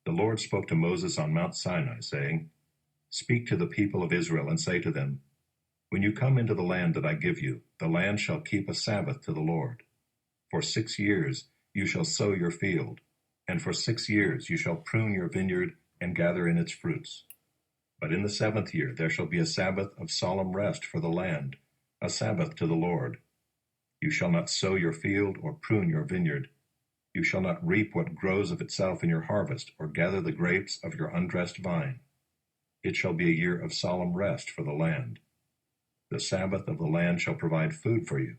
The Lord spoke to Moses on Mount Sinai, saying, Speak to the people of Israel and say to them, When you come into the land that I give you, the land shall keep a Sabbath to the Lord. For 6 years you shall sow your field, and for 6 years you shall prune your vineyard and gather in its fruits. But in the 7th year there shall be a Sabbath of solemn rest for the land, a Sabbath to the Lord. You shall not sow your field or prune your vineyard. You shall not reap what grows of itself in your harvest, or gather the grapes of your undressed vine. It shall be a year of solemn rest for the land. The Sabbath of the land shall provide food for you,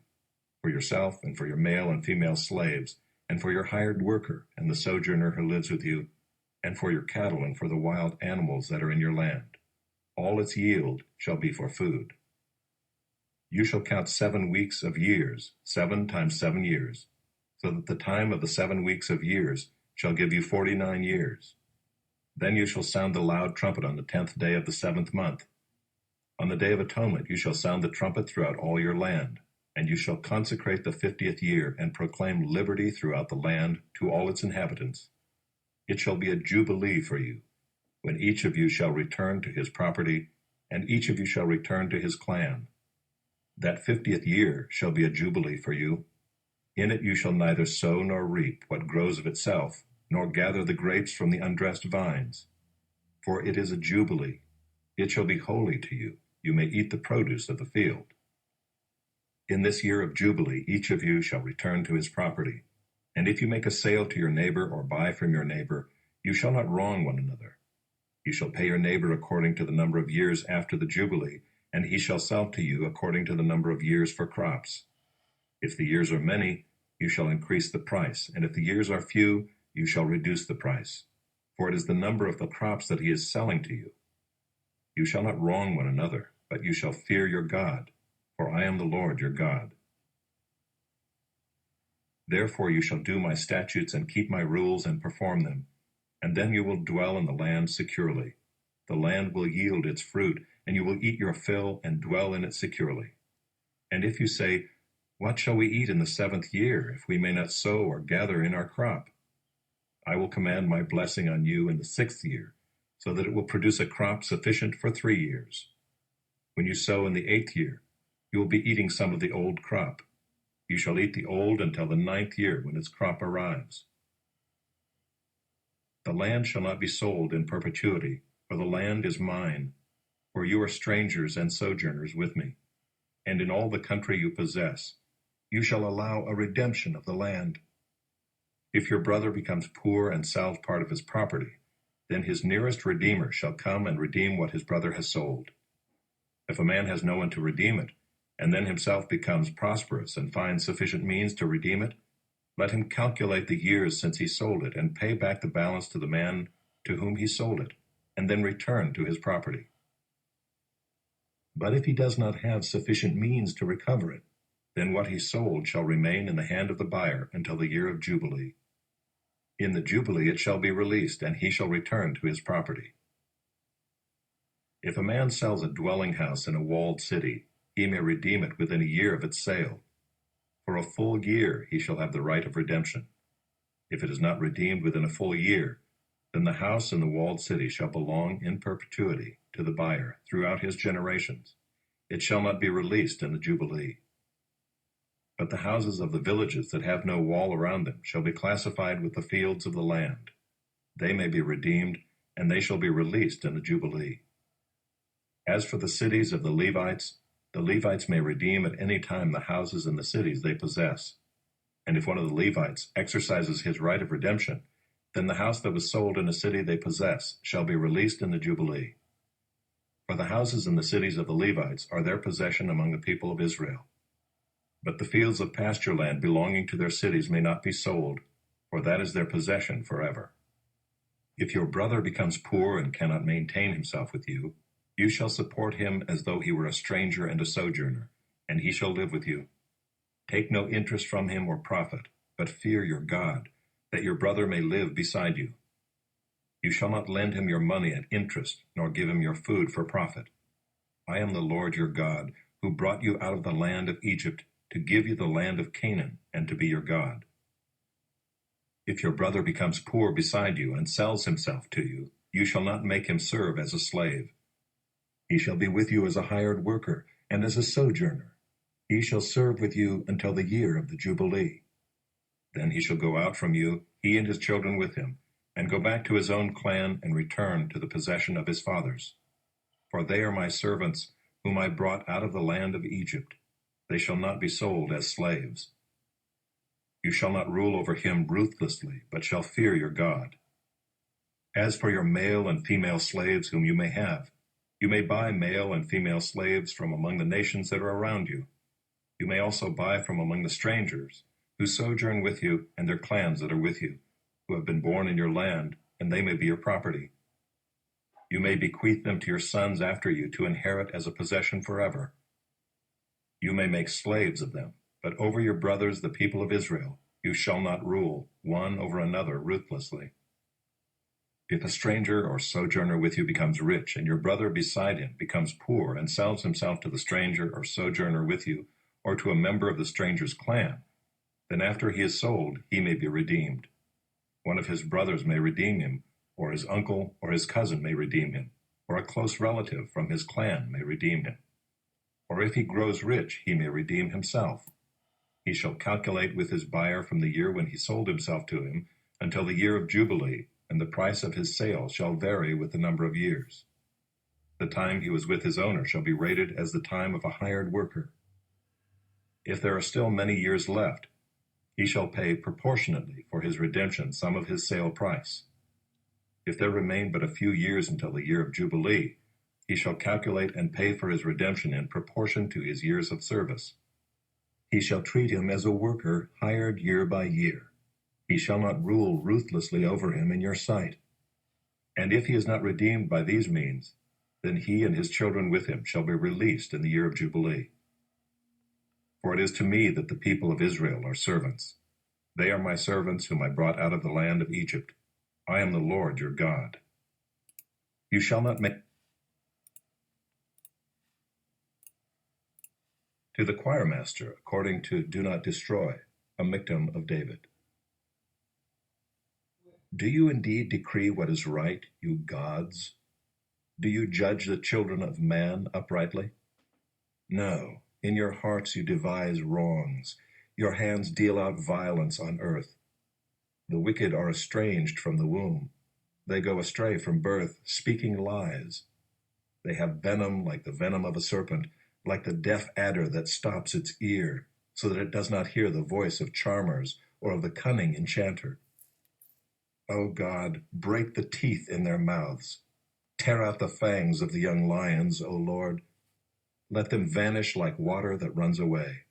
for yourself and for your male and female slaves, and for your hired worker and the sojourner who lives with you, and for your cattle and for the wild animals that are in your land. All its yield shall be for food. You shall count 7 weeks of years, 7 times 7 years, so that the time of the 7 weeks of years shall give you 49 years. Then you shall sound the loud trumpet on the 10th day of the 7th month. On the day of atonement you shall sound the trumpet throughout all your land, and you shall consecrate the 50th year and proclaim liberty throughout the land to all its inhabitants. It shall be a jubilee for you, when each of you shall return to his property, and each of you shall return to his clan. That 50th year shall be a jubilee for you. In it you shall neither sow nor reap what grows of itself, nor gather the grapes from the undressed vines. For it is a jubilee. It shall be holy to you. You may eat the produce of the field. In this year of jubilee each of you shall return to his property. And if you make a sale to your neighbor or buy from your neighbor, you shall not wrong one another. You shall pay your neighbor according to the number of years after the jubilee, and he shall sell to you according to the number of years for crops. If the years are many, you shall increase the price, and if the years are few, you shall reduce the price. For it is the number of the crops that he is selling to you. You shall not wrong one another, but you shall fear your God, for I am the Lord your God. Therefore you shall do my statutes and keep my rules and perform them, and then you will dwell in the land securely. The land will yield its fruit, and you will eat your fill and dwell in it securely. And if you say, What shall we eat in the 7th year, if we may not sow or gather in our crop? I will command my blessing on you in the 6th year, so that it will produce a crop sufficient for 3 years. When you sow in the 8th year, you will be eating some of the old crop. You shall eat the old until the 9th year, when its crop arrives. The land shall not be sold in perpetuity, for the land is mine, for you are strangers and sojourners with me. And in all the country you possess, you shall allow a redemption of the land. If your brother becomes poor and sells part of his property, then his nearest redeemer shall come and redeem what his brother has sold. If a man has no one to redeem it, and then himself becomes prosperous and finds sufficient means to redeem it, let him calculate the years since he sold it, and pay back the balance to the man to whom he sold it, and then return to his property. But if he does not have sufficient means to recover it, then what he sold shall remain in the hand of the buyer until the year of Jubilee. In the Jubilee it shall be released, and he shall return to his property. If a man sells a dwelling house in a walled city, he may redeem it within a year of its sale. For a full year he shall have the right of redemption. If it is not redeemed within a full year, then the house in the walled city shall belong in perpetuity to the buyer throughout his generations. It shall not be released in the Jubilee. But the houses of the villages that have no wall around them shall be classified with the fields of the land. They may be redeemed, and they shall be released in the Jubilee. As for the cities of the Levites may redeem at any time the houses and the cities they possess. And if one of the Levites exercises his right of redemption, then the house that was sold in a city they possess shall be released in the Jubilee. For the houses and the cities of the Levites are their possession among the people of Israel. But the fields of pasture land belonging to their cities may not be sold, for that is their possession forever. If your brother becomes poor and cannot maintain himself with you, you shall support him as though he were a stranger and a sojourner, and he shall live with you. Take no interest from him or profit, but fear your God, that your brother may live beside you. You shall not lend him your money at interest, nor give him your food for profit. I am the Lord your God, who brought you out of the land of Egypt, to give you the land of Canaan, and to be your God. If your brother becomes poor beside you and sells himself to you, you shall not make him serve as a slave. He shall be with you as a hired worker and as a sojourner. He shall serve with you until the year of the Jubilee. Then he shall go out from you, he and his children with him, and go back to his own clan and return to the possession of his fathers. For they are my servants, whom I brought out of the land of Egypt. They shall not be sold as slaves. You shall not rule over him ruthlessly, but shall fear your God. As for your male and female slaves whom you may buy male and female slaves from among the nations that are around you. You may also buy from among the strangers who sojourn with you and their clans that are with you, who have been born in your land, and they may be your property. You may bequeath them to your sons after you to inherit as a possession forever. You may make slaves of them, but over your brothers, the people of Israel, you shall not rule one over another ruthlessly. If a stranger or sojourner with you becomes rich, and your brother beside him becomes poor and sells himself to the stranger or sojourner with you, or to a member of the stranger's clan, then after he is sold, he may be redeemed. One of his brothers may redeem him, or his uncle or his cousin may redeem him, or a close relative from his clan may redeem him. Or if he grows rich, he may redeem himself. He shall calculate with his buyer from the year when he sold himself to him until the year of Jubilee, and the price of his sale shall vary with the number of years. The time he was with his owner shall be rated as the time of a hired worker. If there are still many years left, he shall pay proportionately for his redemption some of his sale price. If there remain but a few years until the year of Jubilee, he shall calculate and pay for his redemption in proportion to his years of service. He shall treat him as a worker hired year by year. He shall not rule ruthlessly over him in your sight. And if he is not redeemed by these means, then he and his children with him shall be released in the year of Jubilee. For it is to me that the people of Israel are servants. They are my servants whom I brought out of the land of Egypt. I am the Lord your God. You shall not make. To the choirmaster, according to Do Not Destroy, a Michtam of David. Do you indeed decree what is right, you gods? Do you judge the children of man uprightly? No, in your hearts you devise wrongs. Your hands deal out violence on earth. The wicked are estranged from the womb. They go astray from birth, speaking lies. They have venom like the venom of a serpent, like the deaf adder that stops its ear, so that it does not hear the voice of charmers or of the cunning enchanter. O God, break the teeth in their mouths. Tear out the fangs of the young lions, O Lord. Let them vanish like water that runs away.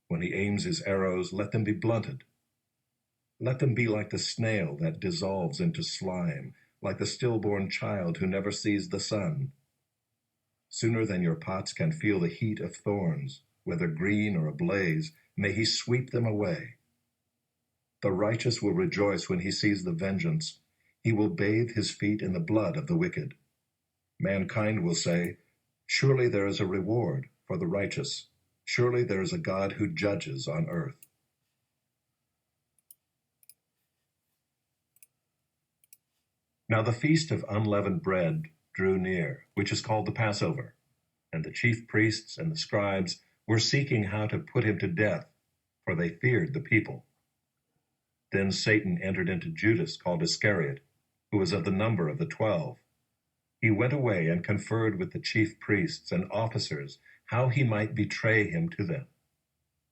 When he aims his arrows, let them be blunted. Let them be like the snail that dissolves into slime, like the stillborn child who never sees the sun. Sooner than your pots can feel the heat of thorns, whether green or ablaze, may he sweep them away. The righteous will rejoice when he sees the vengeance. He will bathe his feet in the blood of the wicked. Mankind will say, surely there is a reward for the righteous. Surely there is a God who judges on earth. Now the feast of unleavened bread drew near, which is called the Passover, and the chief priests and the scribes were seeking how to put him to death, for they feared the people. Then Satan entered into Judas, called Iscariot, who was of the number of the 12. He went away and conferred with the chief priests and officers how he might betray him to them.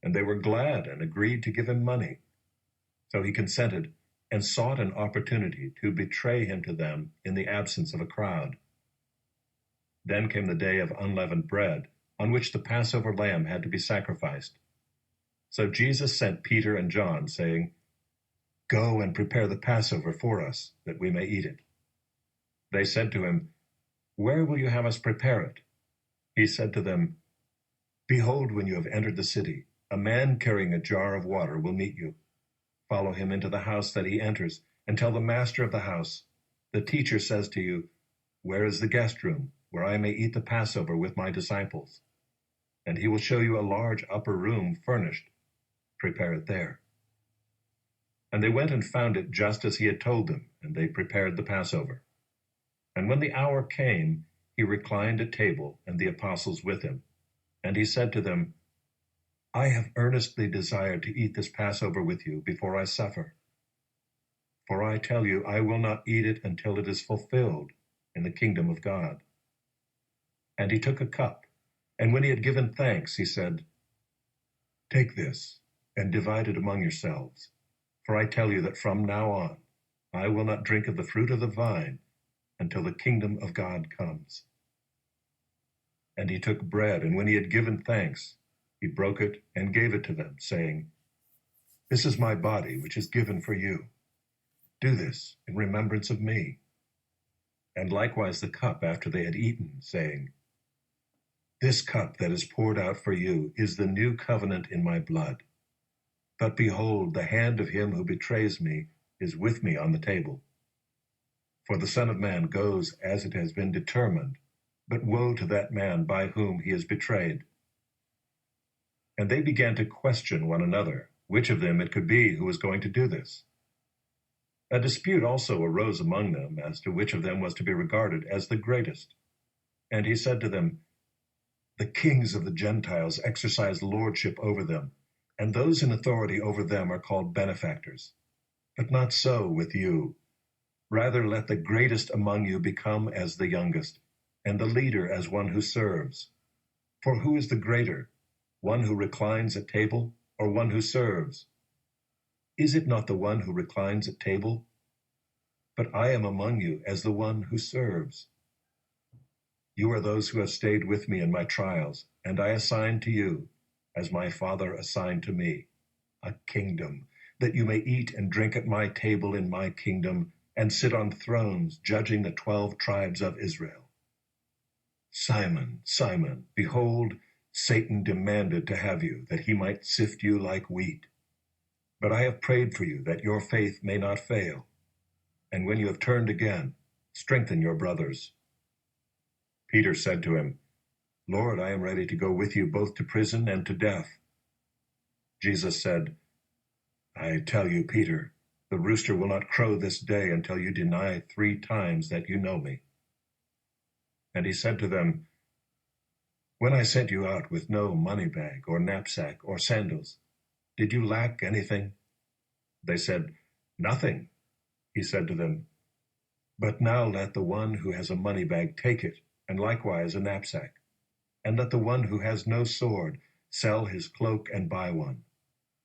And they were glad and agreed to give him money. So he consented and sought an opportunity to betray him to them in the absence of a crowd. Then came the day of unleavened bread, on which the Passover lamb had to be sacrificed. So Jesus sent Peter and John, saying, Go and prepare the Passover for us, that we may eat it. They said to him, Where will you have us prepare it? He said to them, Behold, when you have entered the city, a man carrying a jar of water will meet you. Follow him into the house that he enters, and tell the master of the house, The teacher says to you, Where is the guest room, where I may eat the Passover with my disciples? And he will show you a large upper room furnished. Prepare it there. And they went and found it just as he had told them, and they prepared the Passover. And when the hour came, he reclined at table, and the apostles with him. And he said to them, I have earnestly desired to eat this Passover with you before I suffer. For I tell you, I will not eat it until it is fulfilled in the kingdom of God. And he took a cup, and when he had given thanks, he said, Take this, and divide it among yourselves. For I tell you that from now on I will not drink of the fruit of the vine until the kingdom of God comes. And he took bread, and when he had given thanks, he broke it and gave it to them, saying, This is my body, which is given for you. Do this in remembrance of me. And likewise the cup after they had eaten, saying, This cup that is poured out for you is the new covenant in my blood. But behold, the hand of him who betrays me is with me on the table. For the Son of Man goes as it has been determined, but woe to that man by whom he is betrayed. And they began to question one another, which of them it could be who was going to do this. A dispute also arose among them as to which of them was to be regarded as the greatest. And he said to them, The kings of the Gentiles exercise lordship over them, and those in authority over them are called benefactors. But not so with you. Rather let the greatest among you become as the youngest, and the leader as one who serves. For who is the greater, one who reclines at table, or one who serves? Is it not the one who reclines at table? But I am among you as the one who serves. You are those who have stayed with me in my trials, and I assign to you, as my Father assigned to me, a kingdom, that you may eat and drink at my table in my kingdom, and sit on thrones, judging the 12 tribes of Israel. Simon, Simon, behold, Satan demanded to have you, that he might sift you like wheat. But I have prayed for you, that your faith may not fail. And when you have turned again, strengthen your brothers. Peter said to him, Lord, I am ready to go with you both to prison and to death. Jesus said, I tell you, Peter, the rooster will not crow this day until you deny 3 times that you know me. And he said to them, When I sent you out with no money bag or knapsack or sandals, did you lack anything? They said, Nothing. He said to them, But now let the one who has a money bag take it, and likewise a knapsack. And let the one who has no sword sell his cloak and buy one.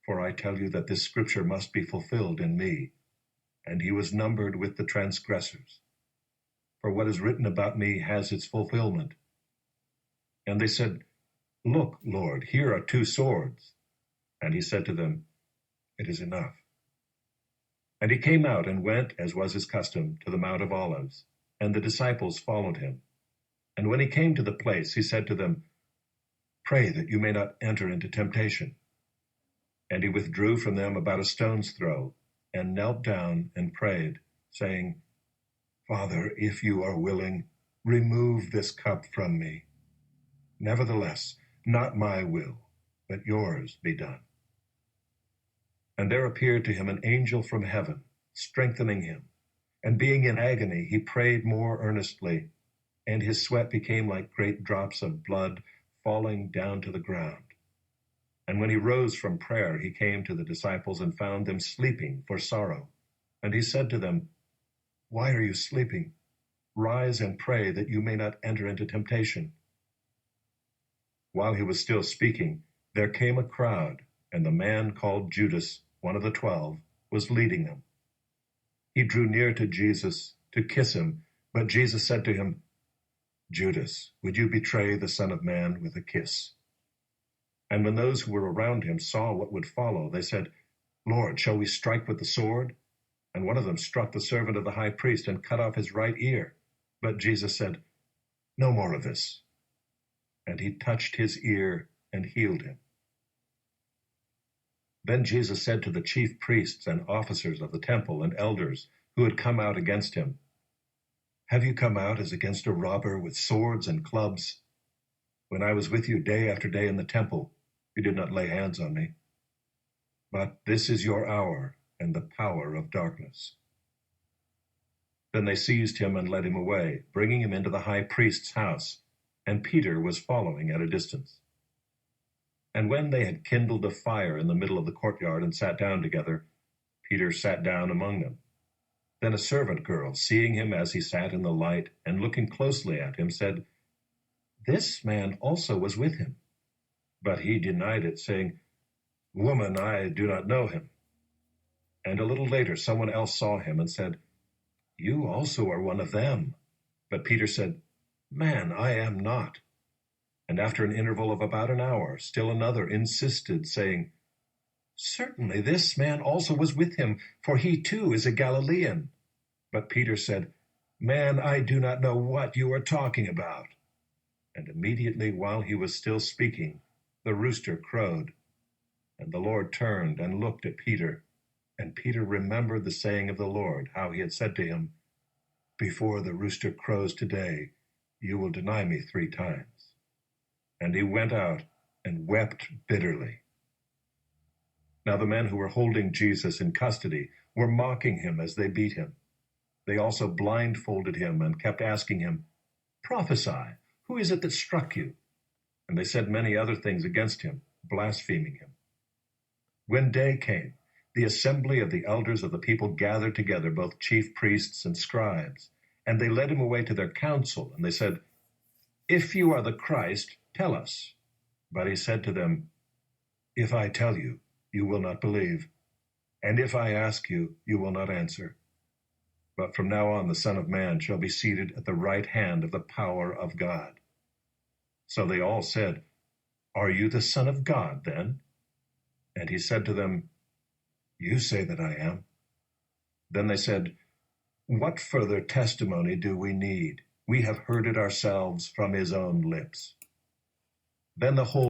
For I tell you that this scripture must be fulfilled in me. And he was numbered with the transgressors. For what is written about me has its fulfillment. And they said, Look, Lord, here are 2 swords. And he said to them, It is enough. And he came out and went, as was his custom, to the Mount of Olives, and the disciples followed him. And when he came to the place, he said to them, Pray that you may not enter into temptation. And he withdrew from them about a stone's throw, and knelt down and prayed, saying, Father, if you are willing, remove this cup from me. Nevertheless, not my will, but yours be done. And there appeared to him an angel from heaven, strengthening him. And being in agony, he prayed more earnestly, and his sweat became like great drops of blood falling down to the ground. And when he rose from prayer, he came to the disciples and found them sleeping for sorrow. And he said to them, Why are you sleeping? Rise and pray that you may not enter into temptation. While he was still speaking, there came a crowd, and the man called Judas, one of the 12, was leading them. He drew near to Jesus to kiss him, but Jesus said to him, Judas, would you betray the Son of Man with a kiss? And when those who were around him saw what would follow, they said, Lord, shall we strike with the sword? And one of them struck the servant of the high priest and cut off his right ear. But Jesus said, No more of this. And he touched his ear and healed him. Then Jesus said to the chief priests and officers of the temple and elders who had come out against him, Have you come out as against a robber with swords and clubs? When I was with you day after day in the temple, you did not lay hands on me. But this is your hour and the power of darkness. Then they seized him and led him away, bringing him into the high priest's house, and Peter was following at a distance. And when they had kindled a fire in the middle of the courtyard and sat down together, Peter sat down among them. Then a servant girl, seeing him as he sat in the light and looking closely at him, said, "This man also was with him." But he denied it, saying, "Woman, I do not know him." And a little later someone else saw him and said, "You also are one of them." But Peter said, "Man, I am not." And after an interval of about an hour, still another insisted, saying, "Certainly this man also was with him, for he too is a Galilean." But Peter said, "Man, I do not know what you are talking about." And immediately while he was still speaking, the rooster crowed. And the Lord turned and looked at Peter. And Peter remembered the saying of the Lord, how he had said to him, "Before the rooster crows today, you will deny me 3 times." And he went out and wept bitterly. Now the men who were holding Jesus in custody were mocking him as they beat him. They also blindfolded him and kept asking him, "Prophesy, who is it that struck you?" And they said many other things against him, blaspheming him. When day came, the assembly of the elders of the people gathered together, both chief priests and scribes, and they led him away to their council, and they said, "If you are the Christ, tell us." But he said to them, "If I tell you, you will not believe, and if I ask you, you will not answer. But from now on the Son of Man shall be seated at the right hand of the power of God." So they all said, "Are you the Son of God then?" And he said to them, "You say that I am." Then they said, "What further testimony do we need? We have heard it ourselves from his own lips." Then the whole